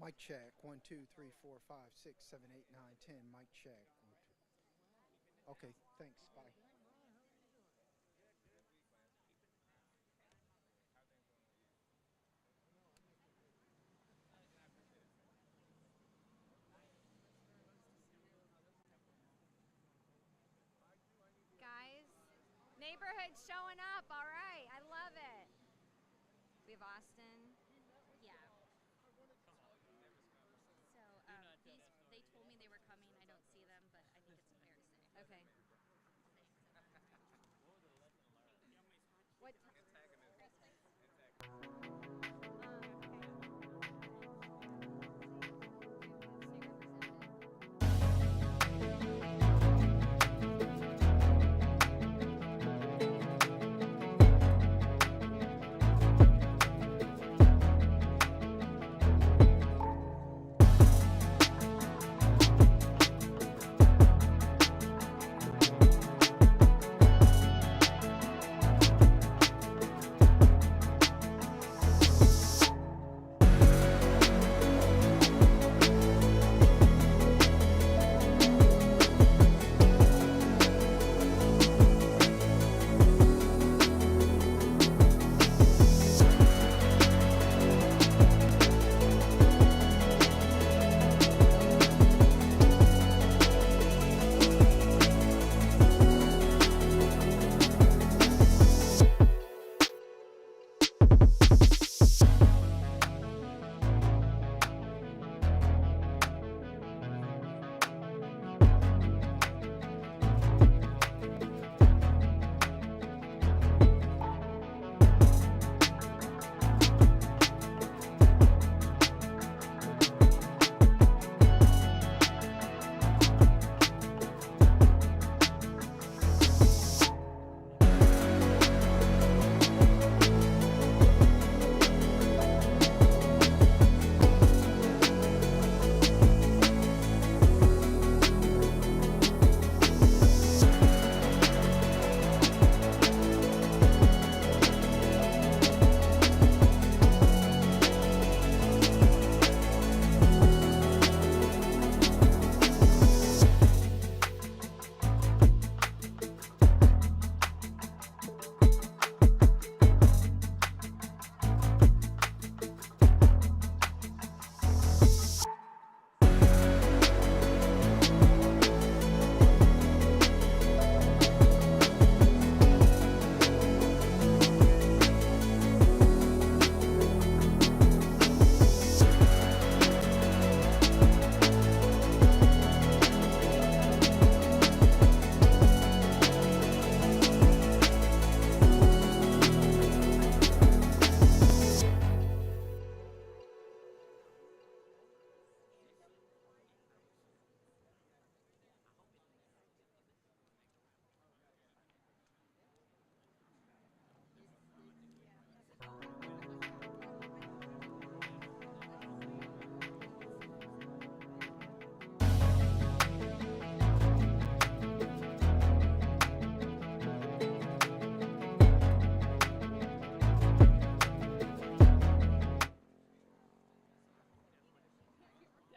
Mic check. 1, 2, 3, 4, 5, 6, 7, 8, 9, 10. Mic check. Okay, thanks. Bye. Guys, neighborhood's showing up. All right, I love it. We have Austin. Yeah. So they told me they were coming. I don't see them, but I think it's embarrassing. Okay. What time?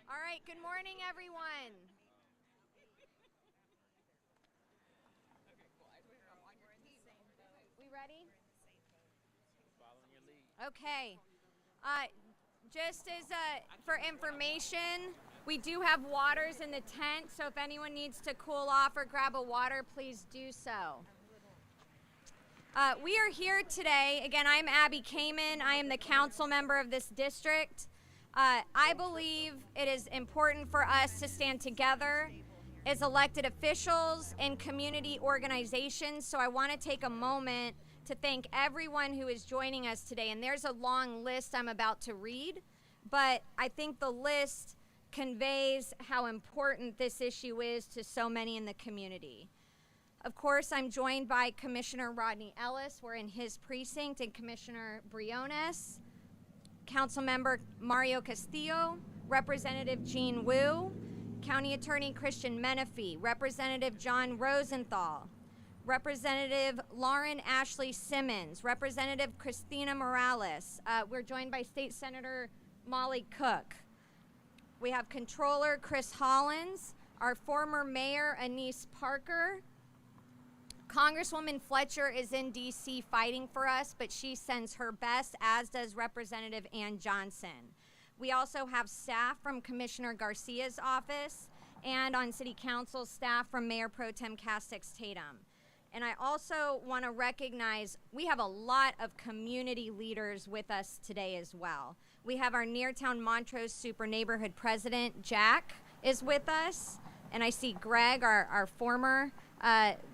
All right, good morning, everyone. We ready? Following your lead. Okay. Just as for information, we do have waters in the tent, so if anyone needs to cool off or grab a water, please do so. We are here today. Again, I'm Abby Kamen. I am the council member of this district. I believe it is important for us to stand together as elected officials and community organizations. So I want to take a moment to thank everyone who is joining us today. And there's a long list I'm about to read, but I think the list conveys how important this issue is to so many in the community. Of course, I'm joined by Commissioner Rodney Ellis. We're in his precinct, and Commissioner Briones, Councilmember Mario Castillo, Representative Jean Wu, County Attorney Christian Menifee, Representative John Rosenthal, Representative Lauren Ashley Simmons, Representative Christina Morales. We're joined by State Senator Molly Cook. We have Controller Chris Hollins, our former Mayor Anise Parker. Congresswoman Fletcher is in D.C. fighting for us, but she sends her best, as does Representative Ann Johnson. We also have staff from Commissioner Garcia's office and on City Council staff from Mayor Pro Tem Castex Tatum. And I also want to recognize we have a lot of community leaders with us today as well. We have our Neartown Montrose Super Neighborhood President, Jack, is with us. And I see Greg, our former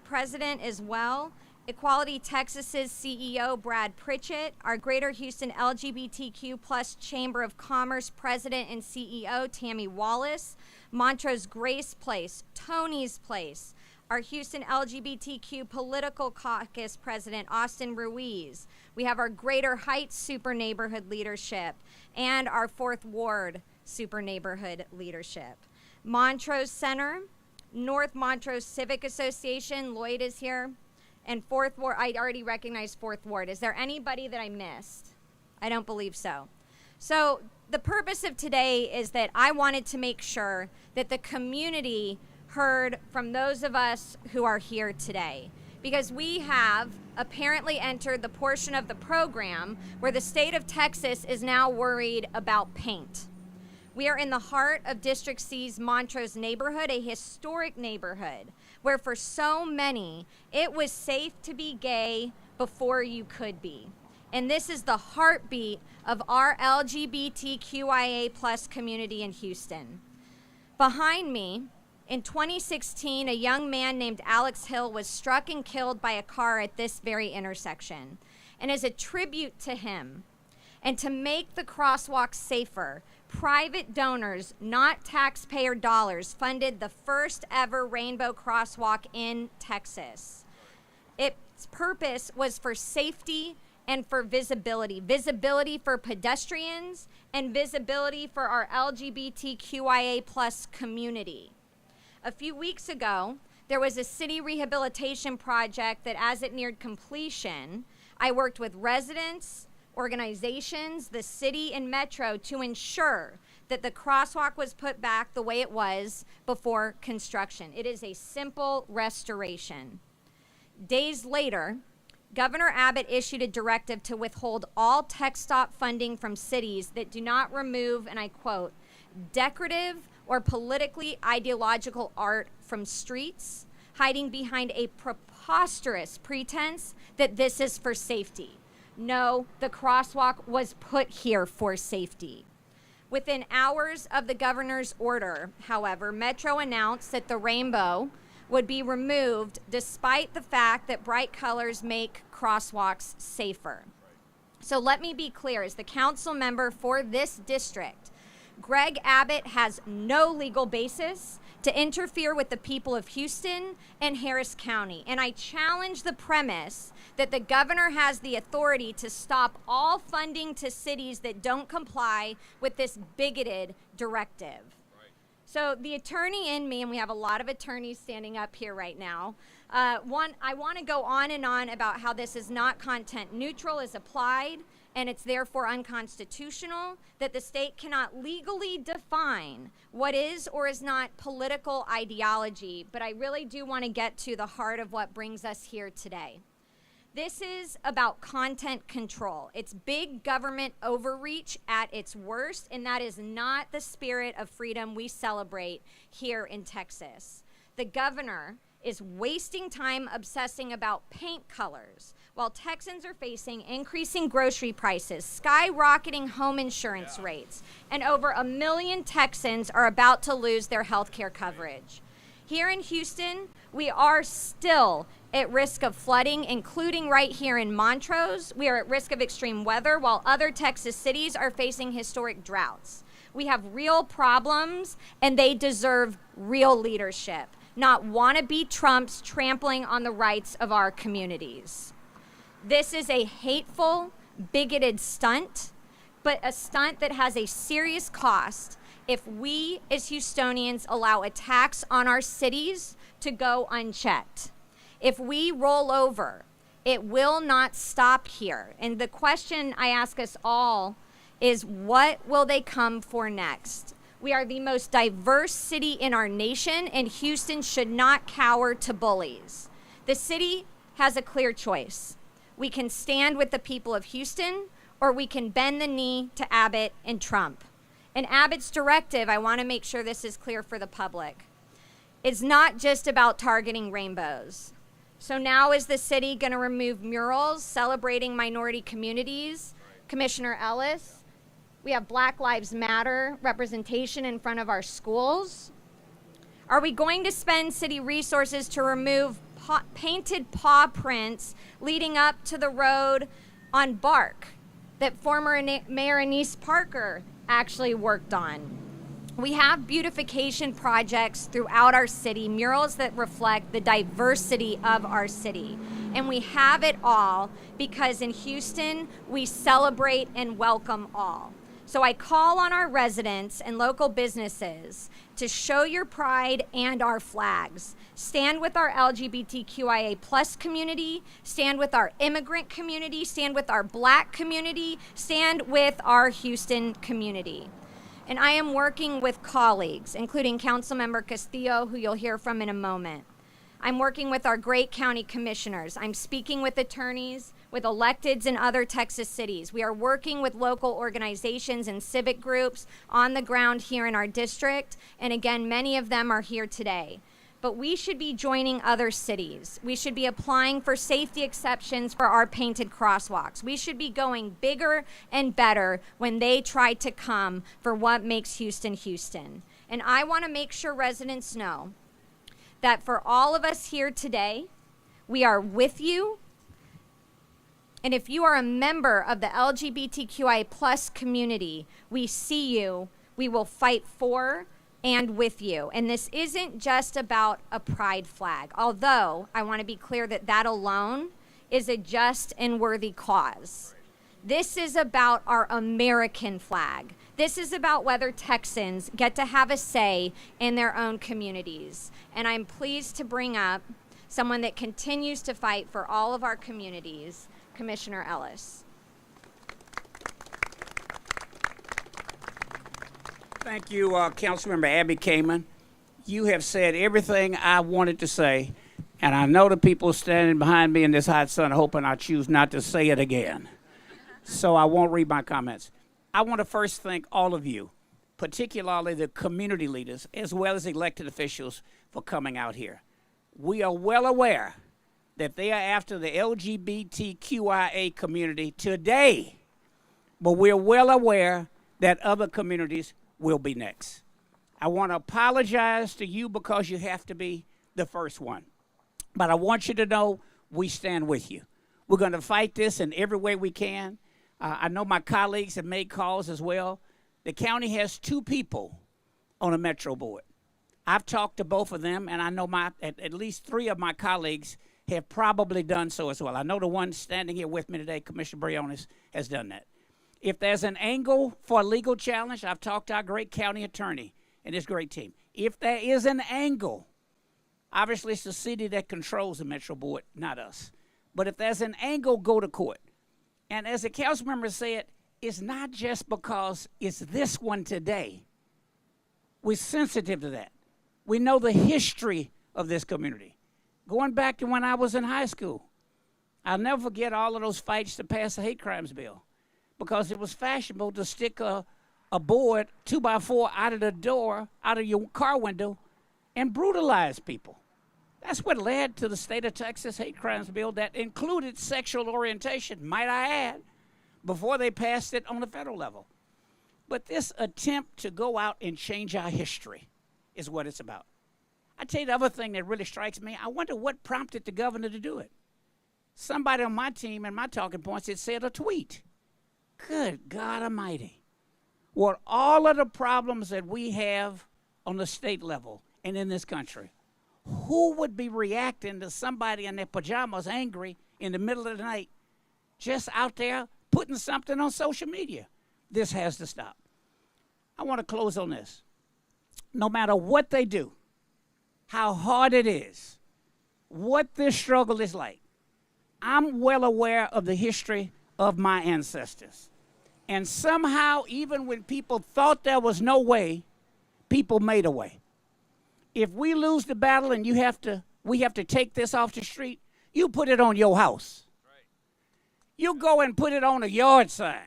president as well. Equality Texas's CEO, Brad Pritchett, our Greater Houston LGBTQ plus Chamber of Commerce President and CEO, Tammy Wallace, Montrose Grace Place, Tony's Place, our Houston LGBTQ Political Caucus President, Austin Ruiz. We have our Greater Heights Super Neighborhood Leadership and our 4th Ward Super Neighborhood Leadership. Montrose Center, North Montrose Civic Association, Lloyd is here. And 4th Ward, I already recognized 4th Ward. Is there anybody that I missed? I don't believe so. So the purpose of today is that I wanted to make sure that the community heard from those of us who are here today. Because we have apparently entered the portion of the program where the state of Texas is now worried about paint. We are in the heart of District C's Montrose neighborhood, a historic neighborhood where for so many, it was safe to be gay before you could be. And this is the heartbeat of our LGBTQIA plus community in Houston. Behind me, in 2016, a young man named Alex Hill was struck and killed by a car at this very intersection. And as a tribute to him, and to make the crosswalk safer, private donors, not taxpayer dollars, funded the first ever rainbow crosswalk in Texas. Its purpose was for safety and for visibility. Visibility for pedestrians and visibility for our LGBTQIA plus community. A few weeks ago, there was a city rehabilitation project that as it neared completion, I worked with residents, organizations, the city and Metro to ensure that the crosswalk was put back the way it was before construction. It is a simple restoration. Days later, Governor Abbott issued a directive to withhold all TxDOT funding from cities that do not remove, and I quote, decorative or politically ideological art from streets, hiding behind a preposterous pretense that this is for safety. No, the crosswalk was put here for safety. Within hours of the governor's order, however, Metro announced that the rainbow would be removed despite the fact that bright colors make crosswalks safer. So let me be clear, as the council member for this district, Greg Abbott has no legal basis to interfere with the people of Houston and Harris County. And I challenge the premise that the governor has the authority to stop all funding to cities that don't comply with this bigoted directive. Right. So the attorney in me, and we have a lot of attorneys standing up here right now, I want to go on and on about how this is not content neutral as applied, and it's therefore unconstitutional, that the state cannot legally define what is or is not political ideology. But I really do want to get to the heart of what brings us here today. This is about content control. It's big government overreach at its worst, and that is not the spirit of freedom we celebrate here in Texas. The governor is wasting time obsessing about paint colors while Texans are facing increasing grocery prices, skyrocketing home insurance rates, and over 1 million Texans are about to lose their health care coverage. Here in Houston, we are still at risk of flooding, including right here in Montrose. We are at risk of extreme weather, while other Texas cities are facing historic droughts. We have real problems, and they deserve real leadership, not wannabe Trumps trampling on the rights of our communities. This is a hateful, bigoted stunt, but a stunt that has a serious cost if we as Houstonians allow attacks on our cities to go unchecked. If we roll over, it will not stop here. And the question I ask us all is, what will they come for next? We are the most diverse city in our nation, and Houston should not cower to bullies. The city has a clear choice. We can stand with the people of Houston, or we can bend the knee to Abbott and Trump. And Abbott's directive, I want to make sure this is clear for the public, is not just about targeting rainbows. So now is the city going to remove murals celebrating minority communities? Commissioner Ellis, we have Black Lives Matter representation in front of our schools. Are we going to spend city resources to remove painted paw prints leading up to the road on Bark that former Mayor Anise Parker actually worked on? We have beautification projects throughout our city, murals that reflect the diversity of our city. And we have it all because in Houston, we celebrate and welcome all. So I call on our residents and local businesses to show your pride and our flags. Stand with our LGBTQIA plus community, stand with our immigrant community, stand with our Black community, stand with our Houston community. And I am working with colleagues, including Councilmember Castillo, who you'll hear from in a moment. I'm working with our great county commissioners. I'm speaking with attorneys, with electeds in other Texas cities. We are working with local organizations and civic groups on the ground here in our district. And again, many of them are here today. But we should be joining other cities. We should be applying for safety exceptions for our painted crosswalks. We should be going bigger and better when they try to come for what makes Houston, Houston. And I want to make sure residents know that for all of us here today, we are with you. And if you are a member of the LGBTQI plus community, we see you, we will fight for and with you. And this isn't just about a pride flag, although I want to be clear that that alone is a just and worthy cause. This is about our American flag. This is about whether Texans get to have a say in their own communities. And I'm pleased to bring up someone that continues to fight for all of our communities, Commissioner Ellis. Thank you, Councilmember Abby Kamen. You have said everything I wanted to say, and I know the people standing behind me in this hot sun are hoping I choose not to say it again. So I won't read my comments. I want to first thank all of you, particularly the community leaders, as well as elected officials, for coming out here. We are well aware that they are after the LGBTQIA community today, but we're well aware that other communities will be next. I want to apologize to you because you have to be the first one. But I want you to know we stand with you. We're going to fight this in every way we can. I know my colleagues have made calls as well. The county has 2 people on a Metro board. I've talked to both of them, and I know at least 3 of my colleagues have probably done so as well. I know the one standing here with me today, Commissioner Briones, has done that. If there's an angle for a legal challenge, I've talked to our great county attorney and his great team. If there is an angle, obviously it's the city that controls the Metro board, not us. But if there's an angle, go to court. And as the council member said, it's not just because it's this one today. We're sensitive to that. We know the history of this community. Going back to when I was in high school, I'll never forget all of those fights to pass the hate crimes bill, because it was fashionable to stick a board 2x4 out of the door, out of your car window, and brutalize people. That's what led to the state of Texas hate crimes bill that included sexual orientation, might I add, before they passed it on the federal level. But this attempt to go out and change our history is what it's about. I tell you the other thing that really strikes me, I wonder what prompted the governor to do it. Somebody on my team and my talking points had said a tweet. Good God Almighty. What all of the problems that we have on the state level and in this country, who would be reacting to somebody in their pajamas angry in the middle of the night just out there putting something on social media? This has to stop. I want to close on this. No matter what they do, how hard it is, what this struggle is like, I'm well aware of the history of my ancestors. And somehow, even when people thought there was no way, people made a way. If we lose the battle and we have to take this off the street, you put it on your house. Right. You go and put it on a yard sign.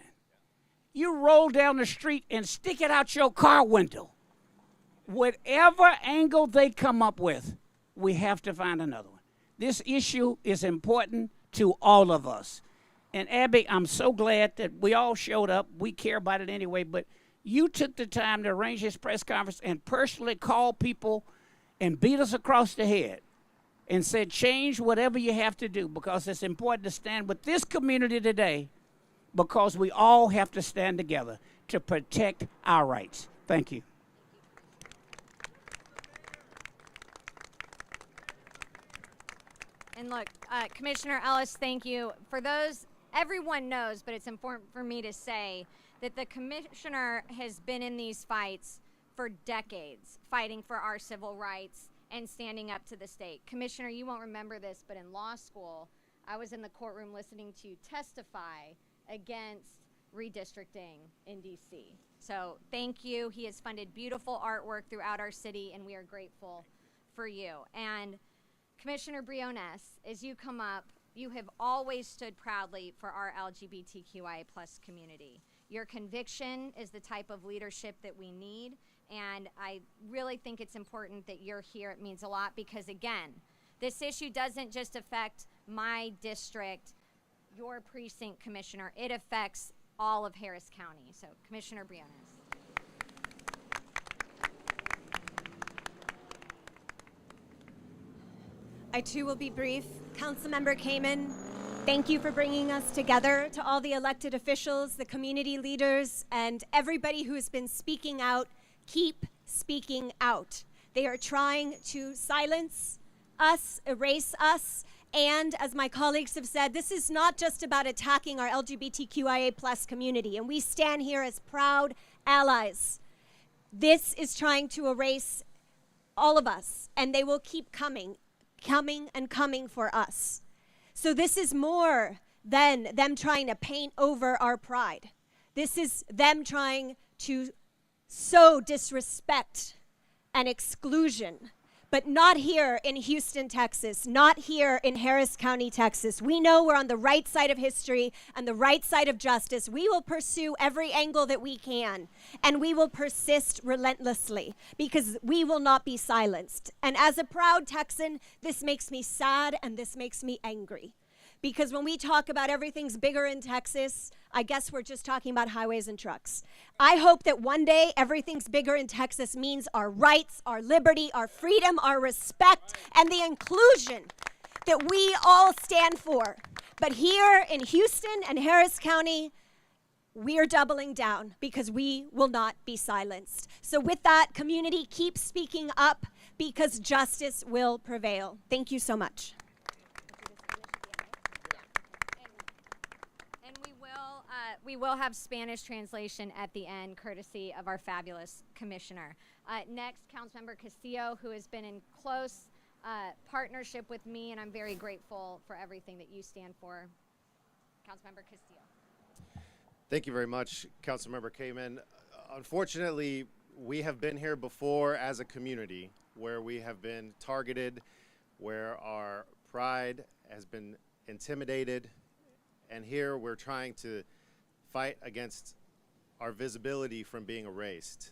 You roll down the street and stick it out your car window. Whatever angle they come up with, we have to find another one. This issue is important to all of us. And Abby, I'm so glad that we all showed up. We care about it anyway, but you took the time to arrange this press conference and personally call people and beat us across the head and said, change whatever you have to do, because it's important to stand with this community today, because we all have to stand together to protect our rights. Thank you. And look, Commissioner Ellis, thank you. For those, everyone knows, but it's important for me to say that the commissioner has been in these fights for decades, fighting for our civil rights and standing up to the state. Commissioner, you won't remember this, but in law school, I was in the courtroom listening to you testify against redistricting in D.C. So thank you. He has funded beautiful artwork throughout our city, and we are grateful for you. And Commissioner Briones, as you come up, you have always stood proudly for our LGBTQIA+ community. Your conviction is the type of leadership that we need, and I really think it's important that you're here. It means a lot because, again, this issue doesn't just affect my district, your precinct, Commissioner. It affects all of Harris County. So, Commissioner Briones. I too will be brief. Councilmember Kamen, thank you for bringing us together. To all the elected officials, the community leaders, and everybody who has been speaking out, keep speaking out. They are trying to silence us, erase us, and as my colleagues have said, this is not just about attacking our LGBTQIA+ community, and we stand here as proud allies. This is trying to erase all of us, and they will keep coming and coming for us. So this is more than them trying to paint over our pride. This is them trying to sow disrespect and exclusion, but not here in Houston, Texas, not here in Harris County, Texas. We know we're on the right side of history and the right side of justice. We will pursue every angle that we can, and we will persist relentlessly because we will not be silenced. And as a proud Texan, this makes me sad and this makes me angry. Because when we talk about everything's bigger in Texas, I guess we're just talking about highways and trucks. I hope that one day everything's bigger in Texas means our rights, our liberty, our freedom, our respect, and the inclusion that we all stand for. But here in Houston and Harris County, we are doubling down because we will not be silenced. So with that, community, keep speaking up because justice will prevail. Thank you so much. We will have Spanish translation at the end, courtesy of our fabulous commissioner. Next, Councilmember Castillo, who has been in close partnership with me, and I'm very grateful for everything that you stand for. Councilmember Castillo. Thank you very much, Councilmember Kamen. Unfortunately, we have been here before as a community where we have been targeted, where our pride has been intimidated, and here we're trying to fight against our visibility from being erased.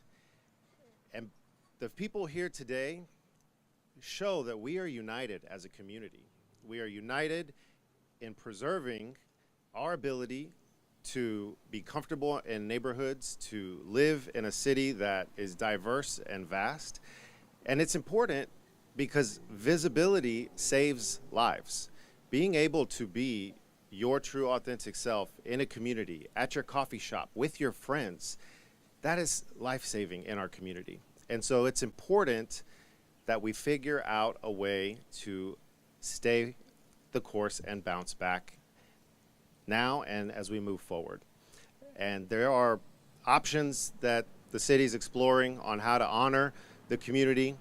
And the people here today show that we are united as a community. We are united in preserving our ability to be comfortable in neighborhoods, to live in a city that is diverse and vast. And it's important because visibility saves lives. Being able to be your true authentic self in a community, at your coffee shop, with your friends, that is life-saving in our community. And so it's important that we figure out a way to stay the course and bounce back now and as we move forward. And there are options that the city's exploring on how to honor the community.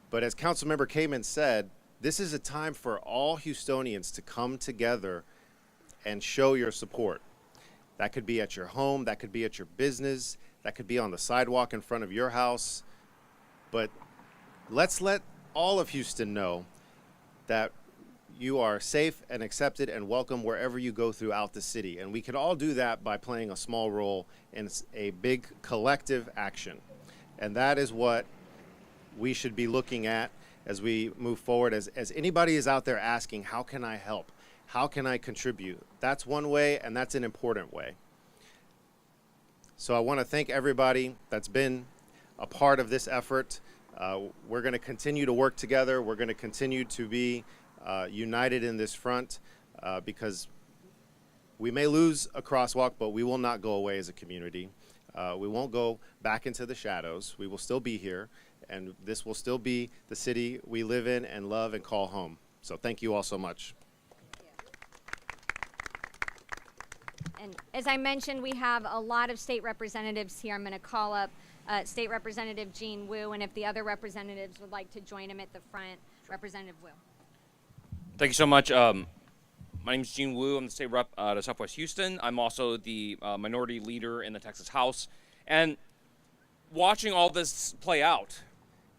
But as Councilmember Kamen said, this is a time for all Houstonians to come together and show your support. That could be at your home, that could be at your business, that could be on the sidewalk in front of your house. But let's let all of Houston know that you are safe and accepted and welcome wherever you go throughout the city. And we can all do that by playing a small role in a big collective action. And that is what we should be looking at as we move forward. As anybody is out there asking, how can I help? How can I contribute? That's one way, and that's an important way. So I want to thank everybody that's been a part of this effort. We're going to continue to work together. We're going to continue to be united in this front because we may lose a crosswalk, but we will not go away as a community. We won't go back into the shadows. We will still be here, and this will still be the city we live in and love and call home. So thank you all so much. And as I mentioned, we have a lot of state representatives here. I'm going to call up State Representative Gene Wu, and if the other representatives would like to join him at the front, Representative Wu. Thank you so much. My name is Gene Wu. I'm the state rep to Southwest Houston. I'm also the minority leader in the Texas House. And watching all this play out,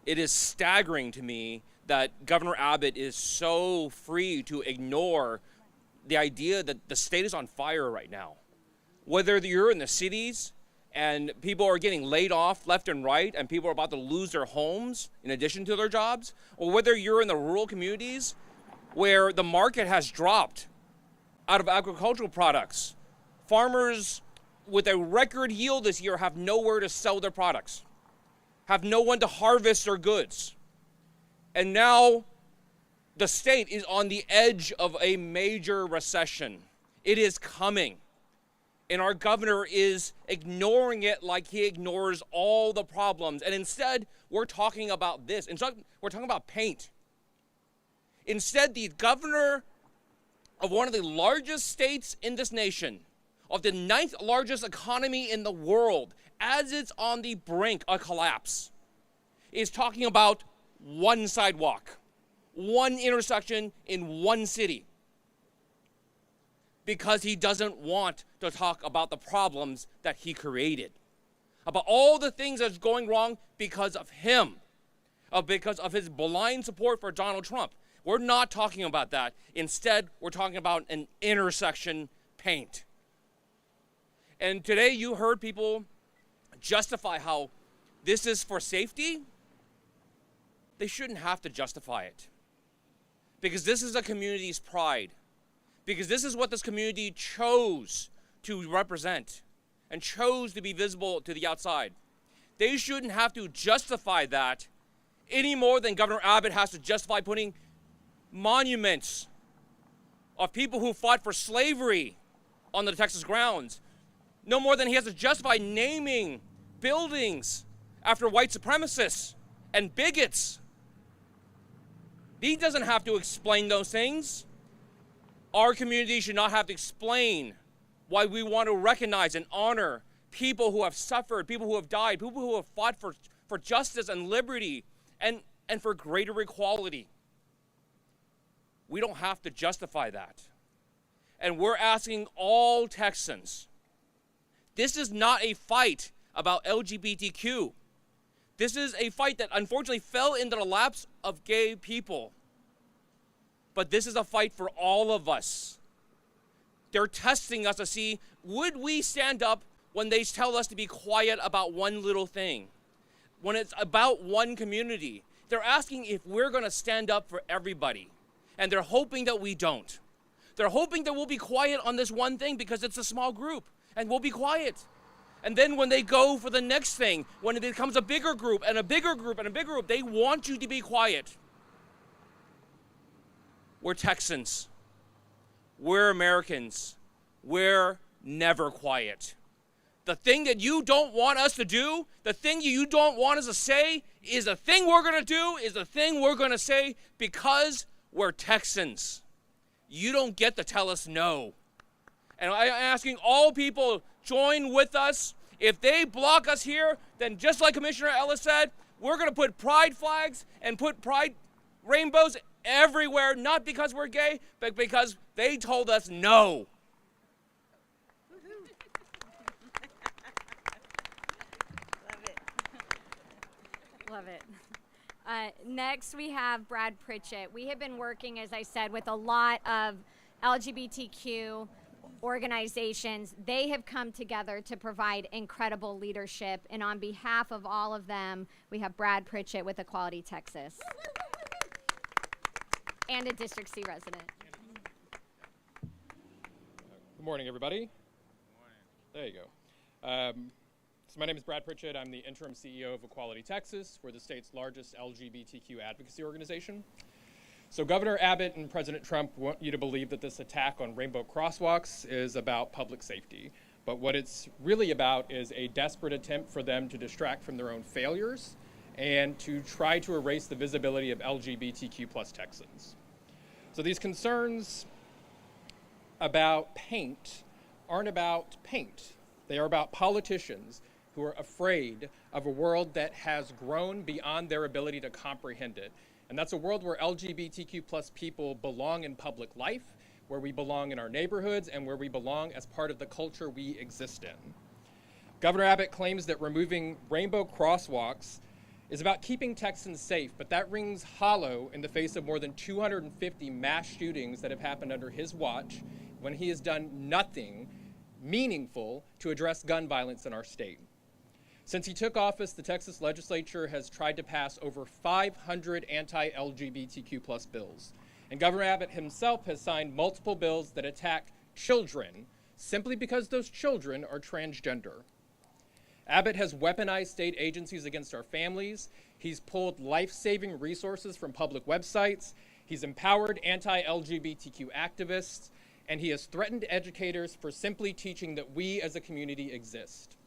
it is staggering to me that Governor Abbott is so free to ignore the idea that the state is on fire right now. Whether you're in the cities and people are getting laid off left and right and people are about to lose their homes in addition to their jobs, or whether you're in the rural communities where the market has dropped out of agricultural products. Farmers with a record yield this year have nowhere to sell their products, have no one to harvest their goods. And now the state is on the edge of a major recession. It is coming. And our governor is ignoring it like he ignores all the problems. And instead, we're talking about this. We're talking about paint. Instead, the governor of one of the largest states in this nation, of the 9th largest economy in the world, as it's on the brink of collapse, is talking about one sidewalk, one intersection in one city, because he doesn't want to talk about the problems that he created, about all the things that's going wrong because of him, because of his blind support for Donald Trump. We're not talking about that. Instead, we're talking about an intersection paint. And today you heard people justify how this is for safety. They shouldn't have to justify it, because this is a community's pride, because this is what this community chose to represent and chose to be visible to the outside. They shouldn't have to justify that any more than Governor Abbott has to justify putting monuments of people who fought for slavery on the Texas grounds. No more than he has to justify naming buildings after white supremacists and bigots. He doesn't have to explain those things. Our community should not have to explain why we want to recognize and honor people who have suffered, people who have died, people who have fought for justice and liberty and for greater equality. We don't have to justify that. And we're asking all Texans, this is not a fight about LGBTQ. This is a fight that unfortunately fell into the laps of gay people. But this is a fight for all of us. They're testing us to see, would we stand up when they tell us to be quiet about one little thing? When it's about one community. They're asking if we're going to stand up for everybody. And they're hoping that we don't. They're hoping that we'll be quiet on this one thing because it's a small group, and we'll be quiet. And then when they go for the next thing, when it becomes a bigger group and a bigger group and a bigger group, they want you to be quiet. we're Texans. We're Americans. We're never quiet. The thing that you don't want us to do, the thing you don't want us to say, is the thing we're going to do, is the thing we're going to say because we're Texans. You don't get to tell us no. And I'm asking all people, join with us. If they block us here, then just like Commissioner Ellis said, we're going to put pride flags and put pride rainbows everywhere, not because we're gay, but because they told us no. Love it. Next, we have Brad Pritchett. We have been working, as I said, with a lot of LGBTQ organizations. They have come together to provide incredible leadership. And on behalf of all of them, we have Brad Pritchett with Equality Texas. And a District C resident. Good morning, everybody. There you go. So my name is Brad Pritchett. I'm the interim CEO of Equality Texas. We're the state's largest LGBTQ advocacy organization. So Governor Abbott and President Trump want you to believe that this attack on rainbow crosswalks is about public safety. But what it's really about is a desperate attempt for them to distract from their own failures and to try to erase the visibility of LGBTQ plus Texans. So these concerns about paint aren't about paint. They are about politicians who are afraid of a world that has grown beyond their ability to comprehend it. And that's a world where LGBTQ plus people belong in public life, where we belong in our neighborhoods, and where we belong as part of the culture we exist in. Governor Abbott claims that removing rainbow crosswalks is about keeping Texans safe, but that rings hollow in the face of more than 250 mass shootings that have happened under his watch when he has done nothing meaningful to address gun violence in our state. Since he took office, the Texas legislature has tried to pass over 500 anti-LGBTQ plus bills. And Governor Abbott himself has signed multiple bills that attack children simply because those children are transgender. Abbott has weaponized state agencies against our families. He's pulled life-saving resources from public websites. He's empowered anti-LGBTQ activists. And he has threatened educators for simply teaching that we as a community exist.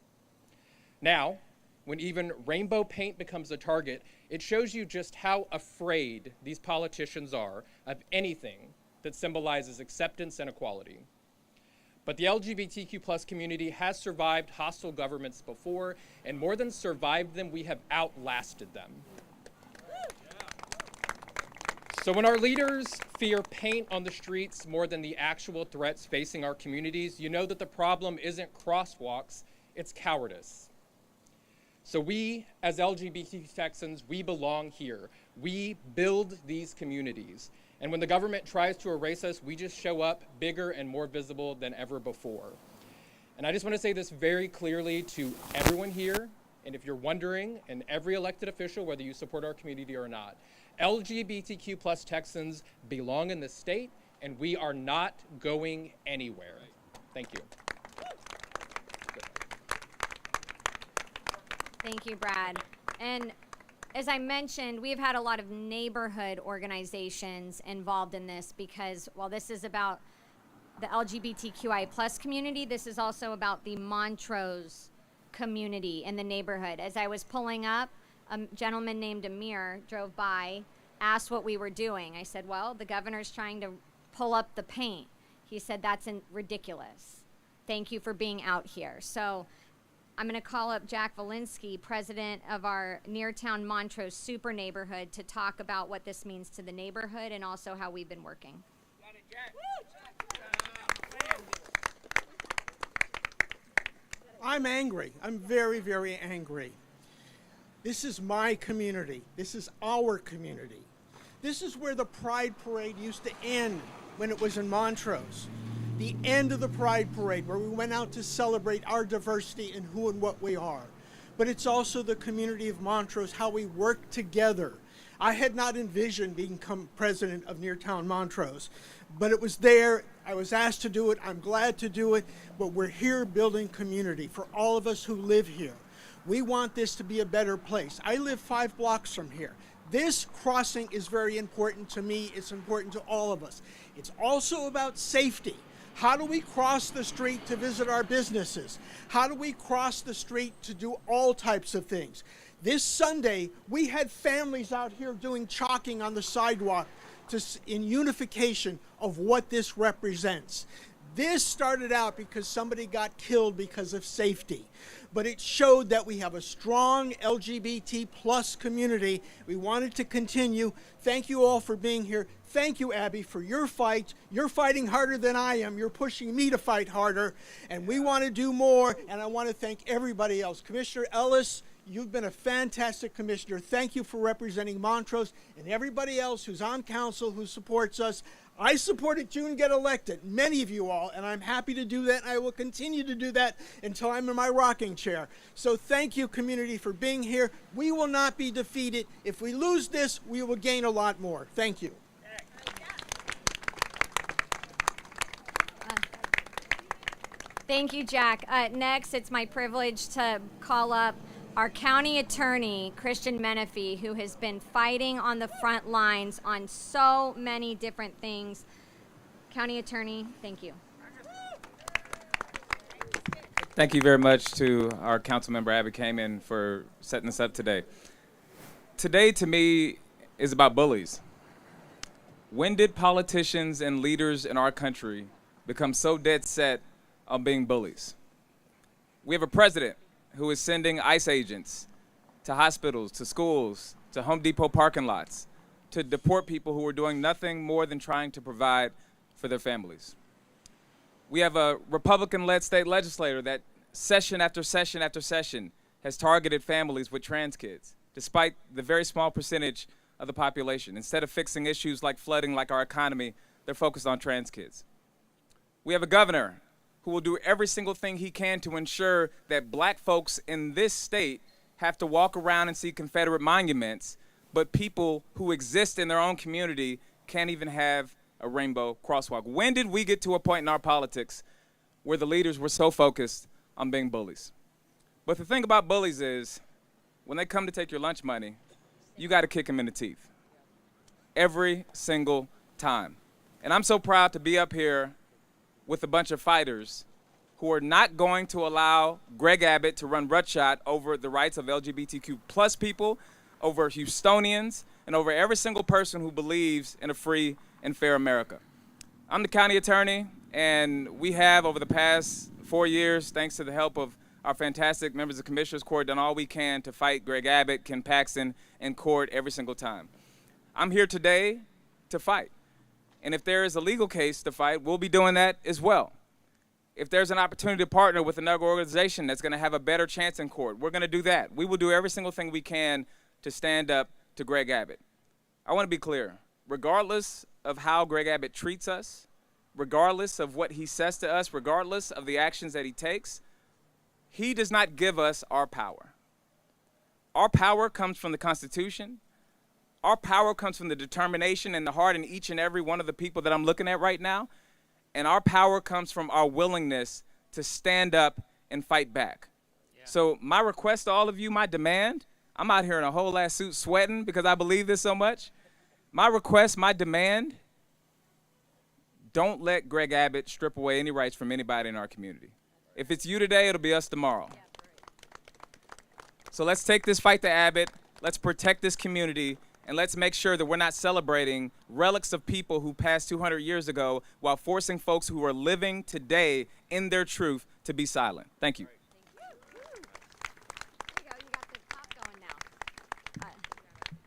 Now, when even rainbow paint becomes a target, it shows you just how afraid these politicians are of anything that symbolizes acceptance and equality. But the LGBTQ plus community has survived hostile governments before, and more than survived them, we have outlasted them. So when our leaders fear paint on the streets more than the actual threats facing our communities, you know that the problem isn't crosswalks, it's cowardice. So we, as LGBT Texans, we belong here. We build these communities. And when the government tries to erase us, we just show up bigger and more visible than ever before. And I just want to say this very clearly to everyone here, and if you're wondering, and every elected official, whether you support our community or not, LGBTQ plus Texans belong in this state, and we are not going anywhere. Thank you. Thank you, Brad. And as I mentioned, we've had a lot of neighborhood organizations involved in this because while this is about the LGBTQI plus community, this is also about the Montrose community in the neighborhood. As I was pulling up, a gentleman named Amir drove by, asked what we were doing. I said, well, the governor's trying to pull up the paint. He said, that's ridiculous. Thank you for being out here. So I'm going to call up Jack Valinsky, president of our Neartown Montrose super neighborhood, to talk about what this means to the neighborhood and also how we've been working. I'm angry. I'm very, very angry. This is my community. This is our community. This is where the Pride Parade used to end when it was in Montrose. The end of the Pride Parade, where we went out to celebrate our diversity and who and what we are. But it's also the community of Montrose, how we work together. I had not envisioned being president of Neartown Montrose, but it was there. I was asked to do it. I'm glad to do it, but we're here building community for all of us who live here. We want this to be a better place. I live 5 blocks from here. This crossing is very important to me. It's important to all of us. It's also about safety. How do we cross the street to visit our businesses? How do we cross the street to do all types of things? This Sunday, we had families out here doing chalking on the sidewalk in unification of what this represents. This started out because somebody got killed because of safety, but it showed that we have a strong LGBT plus community. We wanted to continue. Thank you all for being here. Thank you, Abby, for your fight. You're fighting harder than I am. You're pushing me to fight harder, and we want to do more, and I want to thank everybody else. Commissioner Ellis, you've been a fantastic commissioner. Thank you for representing Montrose and everybody else who's on council who supports us. I supported June get elected, many of you all, and I'm happy to do that. I will continue to do that until I'm in my rocking chair. So thank you, community, for being here. We will not be defeated. If we lose this, we will gain a lot more. Thank you. Thank you, Jack. Next, it's my privilege to call up our county attorney, Christian Menefee, who has been fighting on the front lines on so many different things. County attorney, thank you. Thank you very much to our council member, Abby Kamen, for setting this up today. Today, to me, is about bullies. When did politicians and leaders in our country become so dead set on being bullies? We have a president who is sending ICE agents to hospitals, to schools, to Home Depot parking lots, to deport people who are doing nothing more than trying to provide for their families. We have a Republican-led state legislator that session after session after session has targeted families with trans kids, despite the very small percentage of the population. Instead of fixing issues like flooding, like our economy, they're focused on trans kids. We have a governor who will do every single thing he can to ensure that black folks in this state have to walk around and see Confederate monuments, but people who exist in their own community can't even have a rainbow crosswalk. When did we get to a point in our politics where the leaders were so focused on being bullies? But the thing about bullies is, when they come to take your lunch money, you got to kick them in the teeth. Every single time. And I'm so proud to be up here with a bunch of fighters who are not going to allow Greg Abbott to run roughshod over the rights of LGBTQ plus people, over Houstonians, and over every single person who believes in a free and fair America. I'm the county attorney, and we have, over the past 4 years, thanks to the help of our fantastic members of the Commissioners Court, done all we can to fight Greg Abbott, Ken Paxton in court every single time. I'm here today to fight. And if there is a legal case to fight, we'll be doing that as well. If there's an opportunity to partner with another organization that's going to have a better chance in court, we're going to do that. We will do every single thing we can to stand up to Greg Abbott. I want to be clear. Regardless of how Greg Abbott treats us, regardless of what he says to us, regardless of the actions that he takes, he does not give us our power. Our power comes from the Constitution. Our power comes from the determination and the heart in each and every one of the people that I'm looking at right now. And our power comes from our willingness to stand up and fight back. Yeah. So my request to all of you, my demand, I'm out here in a whole ass suit sweating because I believe this so much. My request, my demand, don't let Greg Abbott strip away any rights from anybody in our community. If it's you today, it'll be us tomorrow. Yeah, right. So let's take this fight to Abbott. Let's protect this community. And let's make sure that we're not celebrating relics of people who passed 200 years ago while forcing folks who are living today in their truth to be silent. Thank you.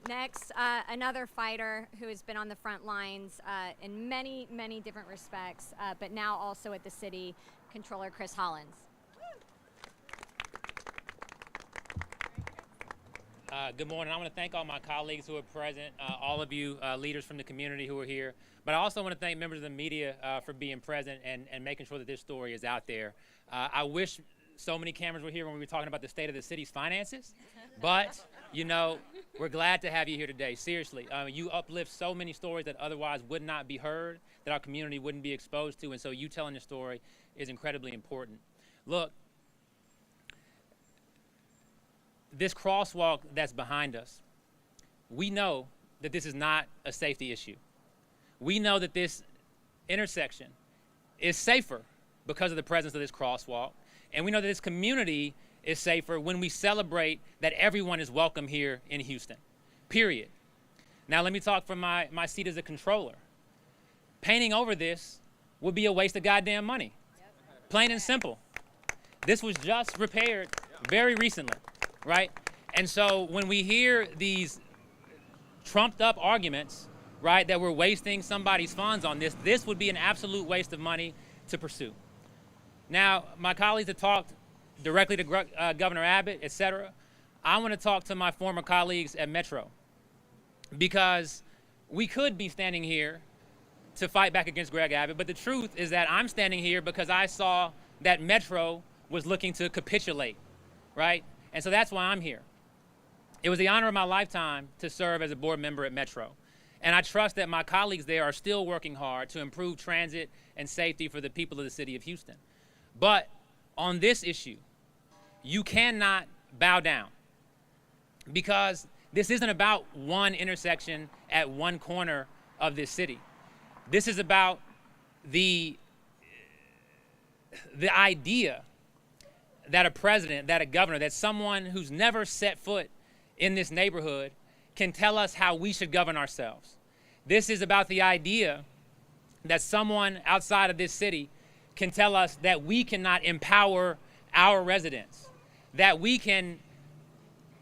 Next, another fighter who has been on the front lines in many, many different respects, but now also at the city, Controller Chris Hollins. Good morning. I want to thank all my colleagues who are present, all of you leaders from the community who are here. But I also want to thank members of the media for being present and making sure that this story is out there. I wish so many cameras were here when we were talking about the state of the city's finances. But, you know, we're glad to have you here today. Seriously, you uplift so many stories that otherwise would not be heard, that our community wouldn't be exposed to. And so you telling the story is incredibly important. Look, this crosswalk that's behind us we know that this is not a safety issue. We know that this intersection is safer because of the presence of this crosswalk. And we know that this community is safer when we celebrate that everyone is welcome here in Houston, period. Now let me talk from my seat as a controller. Painting over this would be a waste of goddamn money, plain and simple. This was just repaired very recently, right? And so when we hear these trumped up arguments, right, that we're wasting somebody's funds on this, this would be an absolute waste of money to pursue. Now, my colleagues have talked directly to Governor Abbott, et cetera. I want to talk to my former colleagues at Metro, because we could be standing here to fight back against Greg Abbott, but the truth is that I'm standing here because I saw that Metro was looking to capitulate, right? And so that's why I'm here. It was the honor of my lifetime to serve as a board member at Metro. And I trust that my colleagues there are still working hard to improve transit and safety for the people of the city of Houston. But on this issue, you cannot bow down, because this isn't about one intersection at one corner of this city. This is about the idea that a president, that a governor, that someone who's never set foot in this neighborhood can tell us how we should govern ourselves. This is about the idea that someone outside of this city can tell us that we cannot empower our residents, that we can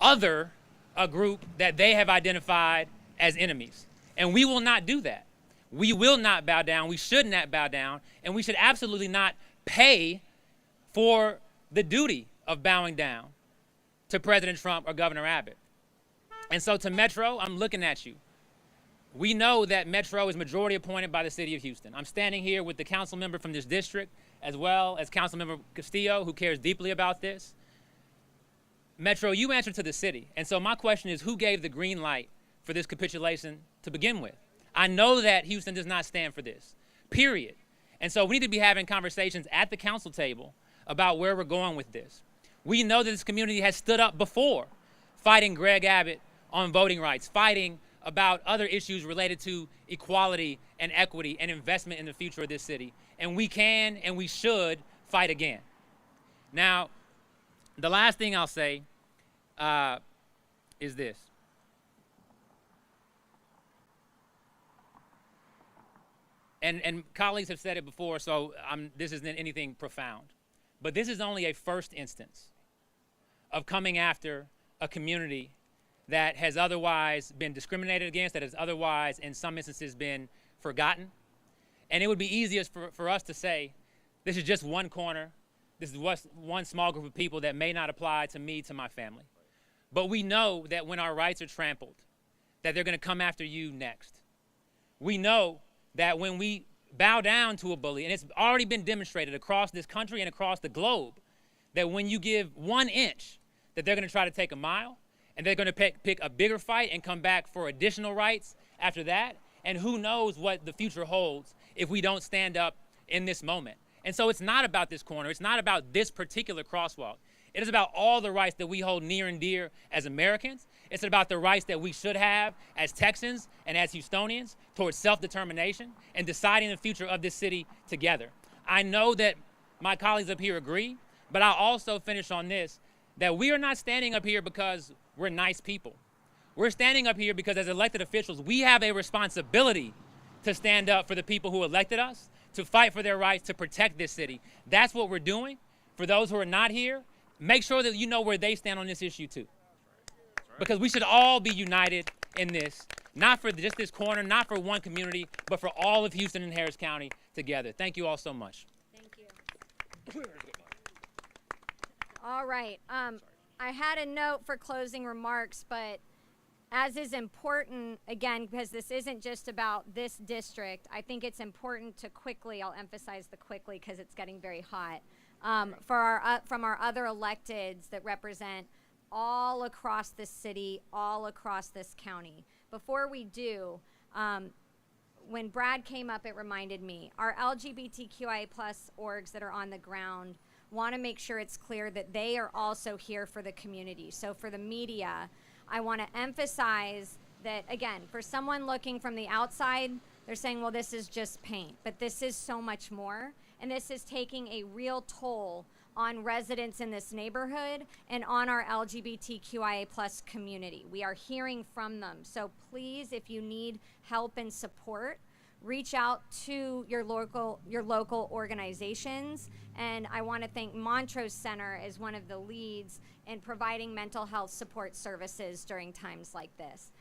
other a group that they have identified as enemies. And we will not do that. We will not bow down. We should not bow down. And we should absolutely not pay for the duty of bowing down to President Trump or Governor Abbott. And so to Metro, I'm looking at you. We know that Metro is majority appointed by the city of Houston. I'm standing here with the council member from this district, as well as Councilmember Castillo, who cares deeply about this. Metro, you answer to the city. And so my question is, who gave the green light for this capitulation to begin with? I know that Houston does not stand for this, period. And so we need to be having conversations at the council table about where we're going with this. We know that this community has stood up before, fighting Greg Abbott on voting rights, fighting about other issues related to equality and equity and investment in the future of this city. And we can and we should fight again. Now, the last thing I'll say is this. And colleagues have said it before, so this isn't anything profound. But this is only a first instance of coming after a community that has otherwise been discriminated against, that has otherwise, in some instances, been forgotten. And it would be easiest for us to say, this is just one corner, this is one small group of people that may not apply to me, to my family. But we know that when our rights are trampled, that they're going to come after you next. We know that when we bow down to a bully, and it's already been demonstrated across this country and across the globe, that when you give 1 inch, that they're going to try to take a mile, and they're going to pick a bigger fight and come back for additional rights after that. And who knows what the future holds if we don't stand up in this moment. And so it's not about this corner. It's not about this particular crosswalk. It is about all the rights that we hold near and dear as Americans. It's about the rights that we should have as Texans and as Houstonians towards self-determination and deciding the future of this city together. I know that my colleagues up here agree, but I'll also finish on this, that we are not standing up here because we're nice people. We're standing up here because as elected officials, we have a responsibility to stand up for the people who elected us, to fight for their rights, to protect this city. That's what we're doing. For those who are not here, make sure that you know where they stand on this issue too. Because we should all be united in this, not for just this corner, not for one community, but for all of Houston and Harris County together. Thank you all so much. Thank you. All right. I had a note for closing remarks, but as is important, again, because this isn't just about this district, I think it's important to quickly, I'll emphasize the quickly because it's getting very hot, from our other electeds that represent all across this city, all across this county. Before we do, when Brad came up, it reminded me, our LGBTQIA+ orgs that are on the ground want to make sure it's clear that they are also here for the community. So for the media, I want to emphasize that, again, for someone looking from the outside, they're saying, well, this is just paint. But this is so much more. And this is taking a real toll on residents in this neighborhood and on our LGBTQIA plus community. We are hearing from them. So please, if you need help and support, reach out to your local organizations. And I want to thank Montrose Center as one of the leads in providing mental health support services during times like this.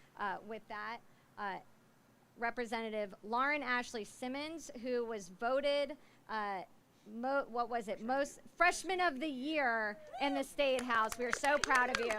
With that, Representative Lauren Ashley Simmons, who was voted most freshman of the year in the State House. We are so proud of you.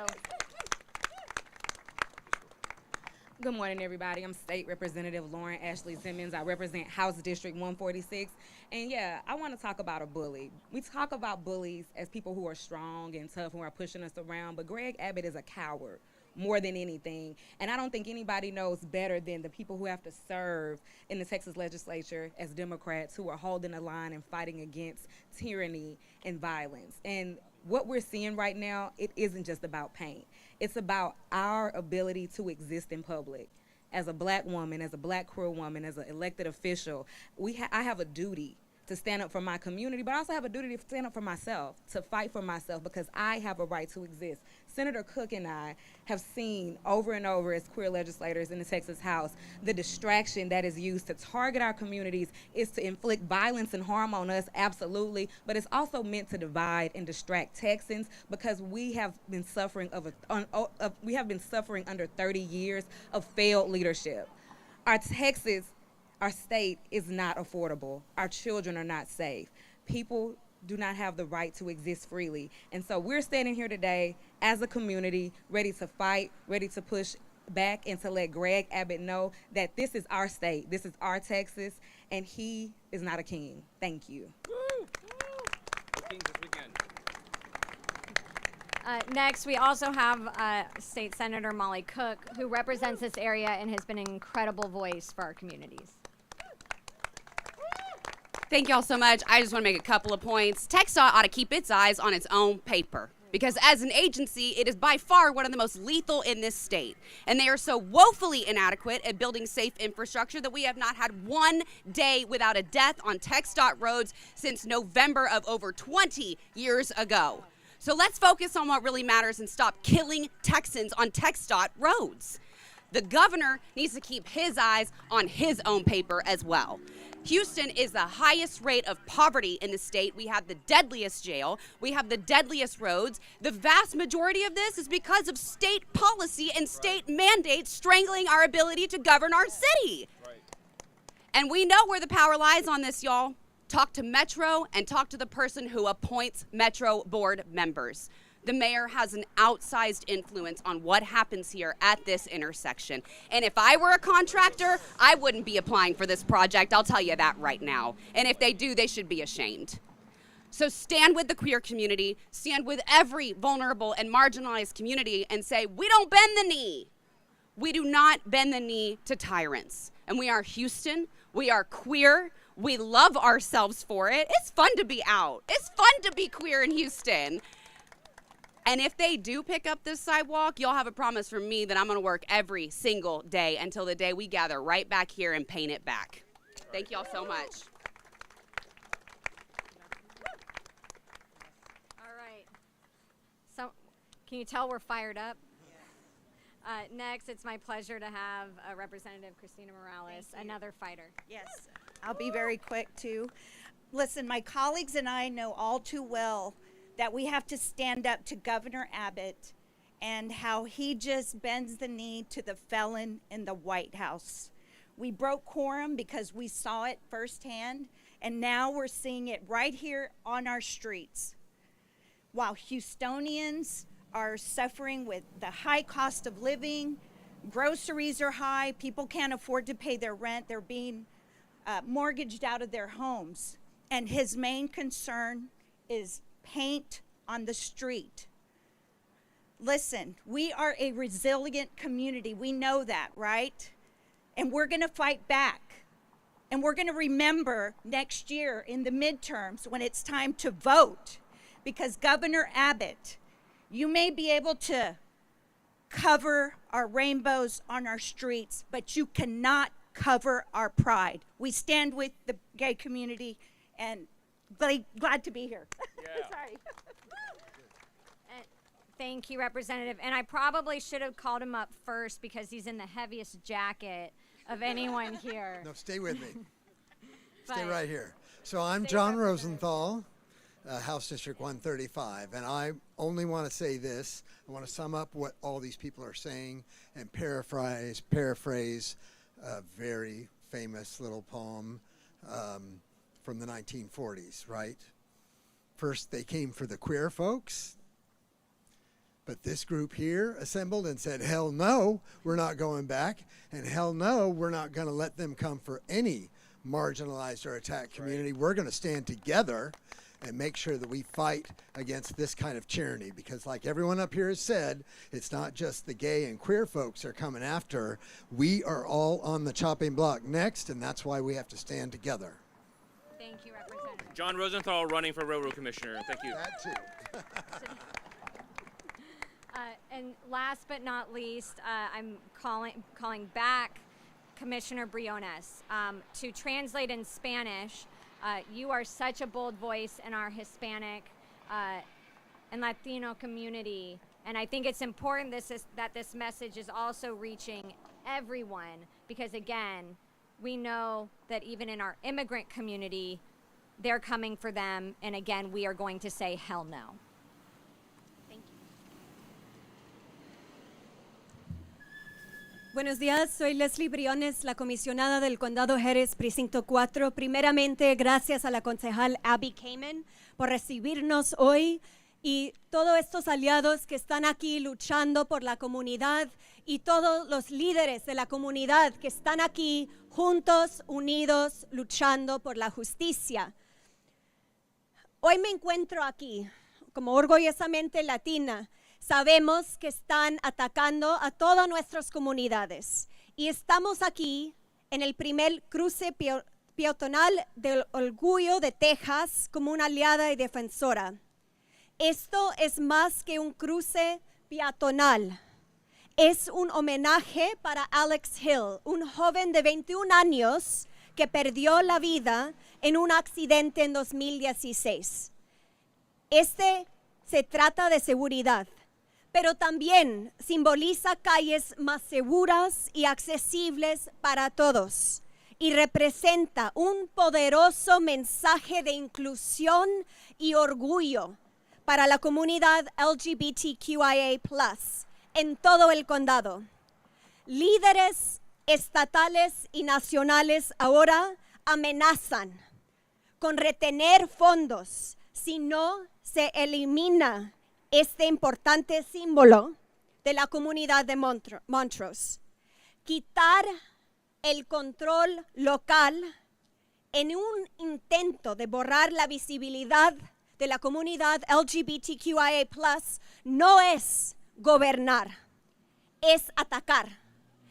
Good morning, everybody. I'm State Representative Lauren Ashley Simmons. I represent House District 146. And yeah, I want to talk about a bully. We talk about bullies as people who are strong and tough, who are pushing us around, but Greg Abbott is a coward more than anything. And I don't think anybody knows better than the people who have to serve in the Texas legislature as Democrats, who are holding the line and fighting against tyranny and violence. And what we're seeing right now, it isn't just about paint. It's about our ability to exist in public. As a black woman, as a black queer woman, as an elected official, I have a duty to stand up for my community, but I also have a duty to stand up for myself, to fight for myself, because I have a right to exist. Senator Cook and I have seen over and over as queer legislators in the Texas House, the distraction that is used to target our communities is to inflict violence and harm on us, absolutely, but it's also meant to divide and distract Texans, because we have been suffering under 30 years of failed leadership. Our state is not affordable. Our children are not safe. People do not have the right to exist freely. And so we're standing here today as a community, ready to fight, ready to push back, and to let Greg Abbott know that this is our state, this is our Texas, and he is not a king. Thank you. Next, we also have State Senator Molly Cook, who represents this area and has been an incredible voice for our communities. Thank y'all so much. I just want to make a couple of points. TxDOT ought to keep its eyes on its own paper, because as an agency, it is by far one of the most lethal in this state. And they are so woefully inadequate at building safe infrastructure that we have not had one day without a death on TxDOT roads since November of over 20 years ago. So let's focus on what really matters and stop killing Texans on TxDOT roads. The governor needs to keep his eyes on his own paper as well. Houston is the highest rate of poverty in the state. We have the deadliest jail. We have the deadliest roads. The vast majority of this is because of state policy and state mandates strangling our ability to govern our city. Right. And we know where the power lies on this, y'all. Talk to Metro and talk to the person who appoints Metro board members. The mayor has an outsized influence on what happens here at this intersection. And if I were a contractor, I wouldn't be applying for this project. I'll tell you that right now. And if they do, they should be ashamed. So stand with the queer community, stand with every vulnerable and marginalized community and say, we don't bend the knee. We do not bend the knee to tyrants. And we are Houston, we are queer, we love ourselves for it. It's fun to be out. It's fun to be queer in Houston. And if they do pick up this sidewalk, y'all have a promise from me that I'm going to work every single day until the day we gather right back here and paint it back. Thank y'all so much. All right. So, can you tell we're fired up? Next, it's my pleasure to have Representative Christina Morales, another fighter. Yes, I'll be very quick too. Listen, my colleagues and I know all too well that we have to stand up to Governor Abbott and how he just bends the knee to the felon in the White House. We broke quorum because we saw it firsthand, and now we're seeing it right here on our streets. While Houstonians are suffering with the high cost of living, groceries are high, people can't afford to pay their rent, they're being mortgaged out of their homes. And his main concern is paint on the street. Listen, we are a resilient community. We know that, right? And we're going to fight back. And we're going to remember next year in the midterms when it's time to vote. Because Governor Abbott, you may be able to cover our rainbows on our streets, but you cannot cover our pride. We stand with the gay community, and glad to be here. Yeah. Sorry. Thank you, Representative. And I probably should have called him up first because he's in the heaviest jacket of anyone here. No, stay with me. Stay But- right here. So I'm John Rosenthal, House District 135, and I only want to say this. I want to sum up what all these people are saying and paraphrase a very famous little poem from the 1940s, right? First, they came for the queer folks, but this group here assembled and said, hell no, we're not going back, and hell no, we're not going to let them come for any marginalized or attacked community. We're going to stand together and make sure that we fight against this kind of tyranny, because like everyone up here has said, it's not just the gay and queer folks are coming after. We are all on the chopping block next, and that's why we have to stand together. Thank you, Representative. John Rosenthal running for Railroad Commissioner. Thank you. That too. And last but not least, I'm calling back Commissioner Briones to translate in Spanish. You are such a bold voice in our Hispanic and Latino community, and I think it's important that this message is also reaching everyone, because again, we know that even in our immigrant community, they're coming for them, and again, we are going to say hell no. Buenos días, soy Leslie Briones, la comisionada del Condado Jerez, Precinto 4. Primeramente, gracias a la concejal Abby Kamen por recibirnos hoy y todos estos aliados que están aquí luchando por la comunidad y todos los líderes de la comunidad que están aquí juntos, unidos, luchando por la justicia. Hoy me encuentro aquí como orgullosamente latina. Sabemos que están atacando a todas nuestras comunidades y estamos aquí en el primer cruce peatonal del Orgullo de Texas como una aliada y defensora. Esto es más que un cruce peatonal. Es un homenaje para Alex Hill, un joven de 21 años que perdió la vida en un accidente en 2016. Se trata de seguridad, pero también simboliza calles más seguras y accesibles para todos y representa un poderoso mensaje de inclusión y orgullo para la comunidad LGBTQIA+ en todo el condado. Líderes estatales y nacionales ahora amenazan con retener fondos si no se elimina este importante símbolo de la comunidad de Montrose. Quitar el control local en un intento de borrar la visibilidad de la comunidad LGBTQIA+ no es gobernar, es atacar.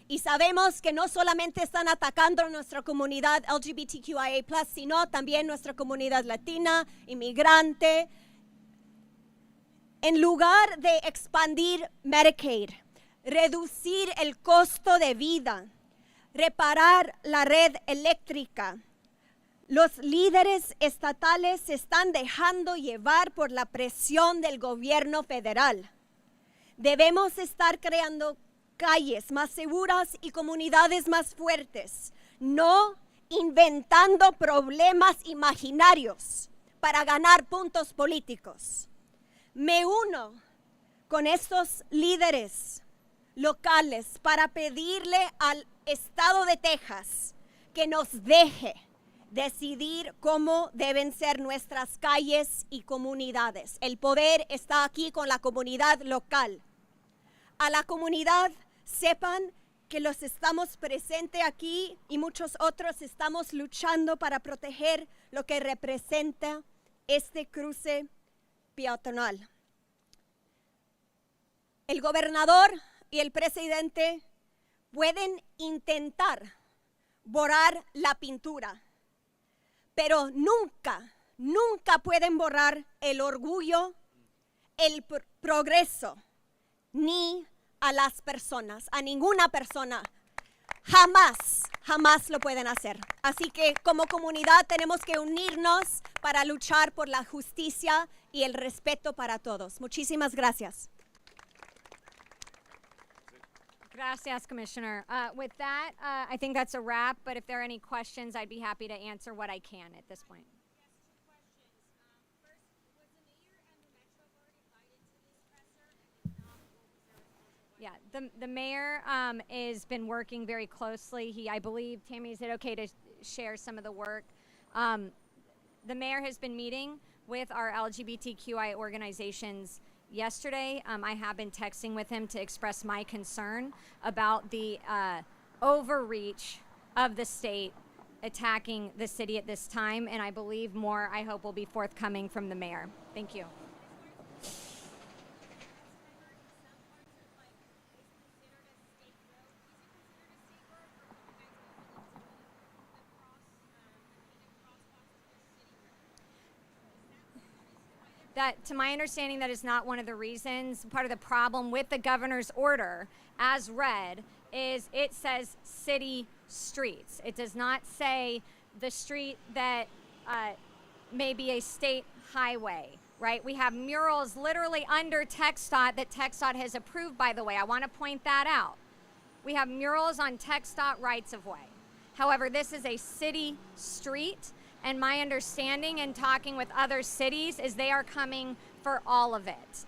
Y sabemos que no solamente están atacando a nuestra comunidad LGBTQIA+, sino también nuestra comunidad latina, inmigrante. En lugar de expandir Medicaid, reducir el costo de vida, reparar la red eléctrica, los líderes estatales se están dejando llevar por la presión del gobierno federal. Debemos estar creando calles más seguras y comunidades más fuertes, no inventando problemas imaginarios para ganar puntos políticos. Me uno con estos líderes locales para pedirle al Estado de Texas que nos deje decidir cómo deben ser nuestras calles y comunidades. El poder está aquí con la comunidad local. A la comunidad, sepan que los estamos presentes aquí y muchos otros estamos luchando para proteger lo que representa este cruce peatonal. El gobernador y el presidente pueden intentar borrar la pintura, pero nunca pueden borrar el orgullo, el progreso, ni a las personas, a ninguna persona. Jamás, jamás lo pueden hacer. Así que como comunidad tenemos que unirnos para luchar por la justicia y el respeto para todos. Muchísimas gracias. Gracias, Commissioner. With that, I think that's a wrap, but if there are any questions, I'd be happy to answer what I can at this point. Yeah, the mayor has been working very closely. I believe, Tammy, is it okay to share some of the work? The mayor has been meeting with our LGBTQI organizations yesterday. I have been texting with him to express my concern about the overreach of the state attacking the city at this time, and I believe more, I hope, will be forthcoming from the mayor. Thank you. That, to my understanding, that is not one of the reasons. Part of the problem with the governor's order, as read, is it says city streets. It does not say the street that may be a state highway, right? We have murals literally under TxDOT that TxDOT has approved, by the way. I want to point that out. We have murals on TxDOT rights-of-way. However, this is a city street. And my understanding in talking with other cities is they are coming for all of it.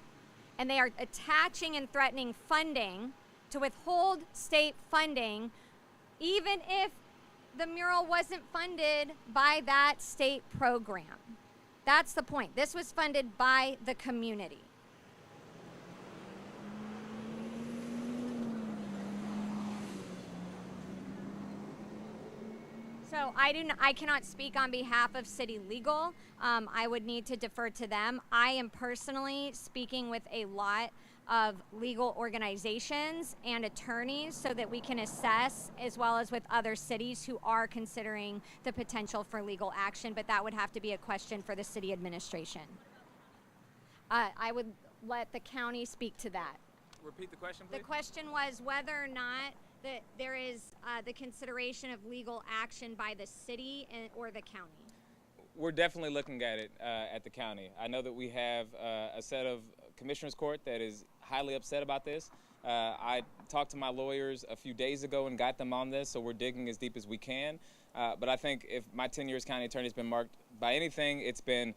And they are attaching and threatening funding to withhold state funding, even if the mural wasn't funded by that state program. That's the point. This was funded by the community. So I cannot speak on behalf of city legal. I would need to defer to them. I am personally speaking with a lot of legal organizations and attorneys so that we can assess, as well as with other cities who are considering the potential for legal action, but that would have to be a question for the city administration. I would let the county speak to that. Repeat the question, please. The question was whether or not that there is the consideration of legal action by the city or the county. We're definitely looking at it at the county. I know that we have a set of commissioners court that is highly upset about this. I talked to my lawyers a few days ago and got them on this, so we're digging as deep as we can. But I think if my 10 years county attorney has been marked by anything, it's been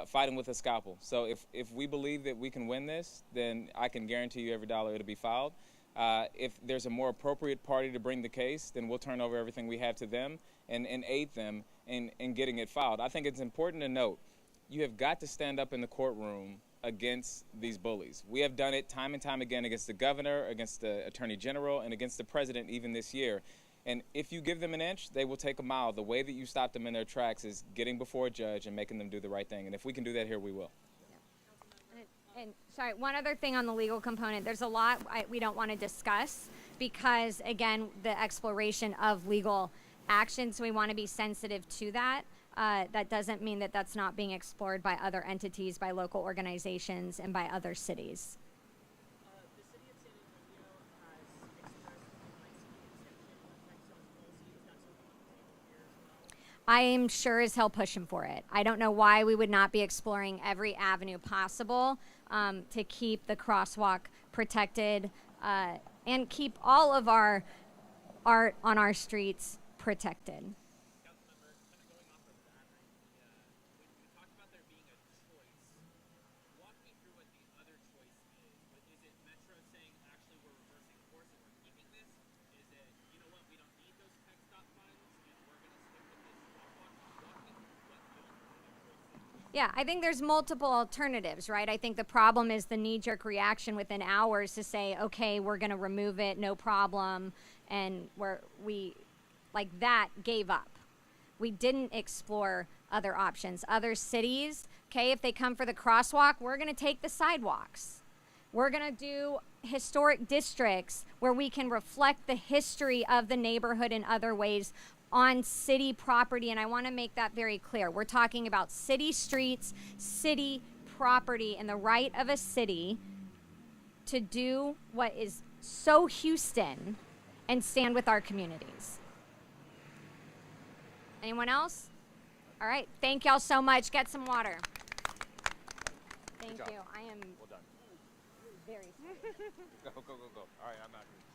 fighting with a scalpel. So if we believe that we can win this, then I can guarantee you every dollar it'll be filed. If there's a more appropriate party to bring the case, then we'll turn over everything we have to them and aid them in getting it filed. I think it's important to note, you have got to stand up in the courtroom against these bullies. We have done it time and time again against the governor, against the attorney general, and against the president even this year. And if you give them an inch, they will take a mile. The way that you stop them in their tracks is getting before a judge and making them do the right thing. And if we can do that here, we will. And sorry, one other thing on the legal component. There's a lot we don't want to discuss because, again, the exploration of legal action, so we want to be sensitive to that. That doesn't mean that that's not being explored by other entities, by local organizations, and by other cities. I am sure as hell pushing for it. I don't know why we would not be exploring every avenue possible to keep the crosswalk protected and keep all of our art on our streets protected. Yeah, I think there's multiple alternatives, right? I think the problem is the knee-jerk reaction within hours to say, okay, we're going to remove it, no problem, and we like that gave up. We didn't explore other options. Other cities, okay, if they come for the crosswalk, we're going to take the sidewalks. We're going to do historic districts where we can reflect the history of the neighborhood in other ways on city property, and I want to make that very clear. We're talking about city streets, city property, and the right of a city to do what is so Houston and stand with our communities. Anyone else? All right. Thank y'all so much. Get some water. Thank you. I am Well done. very sorry. Go. All right, I'm out here.